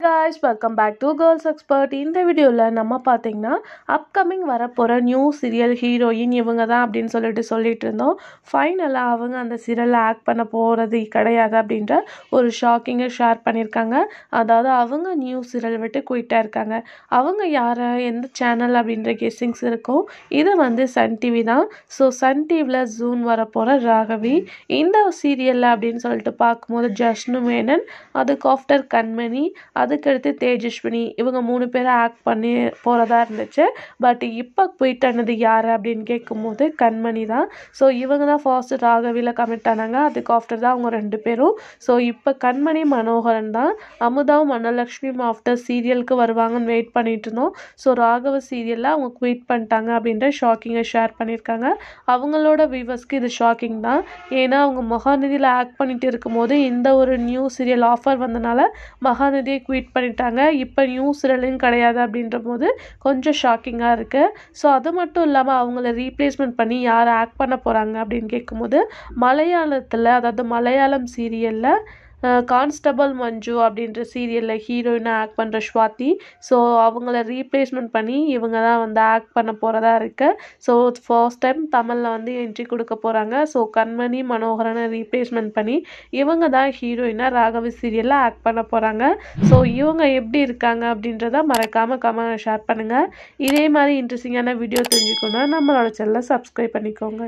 guys, welcome back to Girls Expert. இந்த வீடியோல நம்ம பாத்தீங்கன்னா அப்கமிங் வரப்போற நியூ சீரியல் ஹீரோயின் இவங்க தான் அப்படின்னு சொல்லிட்டு இருந்தோம். ஃபைனலா அவங்க அந்த சீரியல்ல ஆக்ட் பண்ண போறது கிடையாது அப்படின்ற ஒரு ஷாக்கிங்கை ஷேர் பண்ணியிருக்காங்க. அதாவது அவங்க நியூ சீரியல் விட்டு குயிட்டா இருக்காங்க. அவங்க யார எந்த சேனல் அப்படின்ற கெஸ்ஸிங்ஸ் இருக்கும். இது வந்து சன் டிவி தான். ஸோ சன் டிவியில் ஜூன் வரப்போற ராகவி இந்த சீரியல்ல அப்படின்னு சொல்லிட்டு பார்க்கும்போது ஜஷ்னு மேனன், அதுக்கு ஆஃப்டர் கண்மணி, அதுக்கடுத்து தேஜஸ்வினி, இவங்க 3 பேரை ஆக்ட் பண்ணி போகிறதா இருந்துச்சு. பட் இப்போ குயிட் ஆனது யார் அப்படின்னு கேட்கும்போது கண்மணி தான். ஸோ இவங்க தான் ஃபர்ஸ்ட் ராகவியில் கமிட் ஆனாங்க. அதுக்கு ஆஃப்டர் தான் அவங்க 2 பேரும். ஸோ இப்போ கண்மணி மனோகரன் தான். அமுதாவும் மனலக்ஷ்மியும் ஆஃப்டர் சீரியலுக்கு வருவாங்கன்னு வெயிட் பண்ணிட்டு இருந்தோம். ஸோ ராகவ சீரியலில் அவங்க குயிட் பண்ணிட்டாங்க அப்படின்ற ஷாக்கிங்கை ஷேர் பண்ணியிருக்காங்க. அவங்களோட வியூவர்ஸ்க்கு இது ஷாக்கிங் தான். ஏன்னா அவங்க மகாநதியில் ஆக்ட் பண்ணிட்டு இருக்கும்போது இந்த ஒரு நியூ சீரியல் ஆஃபர் வந்தனால மகாநதியை குயிட் பண்ணிட்டாங்க. இப்போ நியூ சீரியலும் கிடையாது அப்படின்ற போது கொஞ்சம் ஷாக்கிங்காக இருக்குது. ஸோ அது மட்டும் இல்லாமல் அவங்கள ரீப்ளேஸ்மெண்ட் பண்ணி யார் ஆக்ட் பண்ண போகிறாங்க அப்படின்னு கேட்கும்போது மலையாளத்தில், அதாவது மலையாளம் சீரியலில் கான்ஸ்டபிள் மஞ்சு அப்படின்ற சீரியலில் ஹீரோயினாக ஆக்ட் பண்ணுற ஸ்வாதி, ஸோ அவங்கள ரீப்ளேஸ்மெண்ட் பண்ணி இவங்க தான் வந்து ஆக்ட் பண்ண போகிறதா இருக்கு. ஸோ ஃபர்ஸ்ட் டைம் தமிழில் வந்து என்ட்ரி கொடுக்க போகிறாங்க. ஸோ கண்மணி மனோகரனை ரீப்ளேஸ்மெண்ட் பண்ணி இவங்க தான் ஹீரோயினாக ராகவி சீரியலில் ஆக்ட் பண்ண போகிறாங்க. ஸோ இவங்க எப்படி இருக்காங்க அப்படின்றத மறக்காமல் கமெண்ட் ஷேர் பண்ணுங்கள். இதே மாதிரி இன்ட்ரெஸ்டிங்கான வீடியோ தெரிஞ்சுக்கணுன்னா நம்மளோட சேனலை சப்ஸ்கிரைப் பண்ணிக்கோங்க.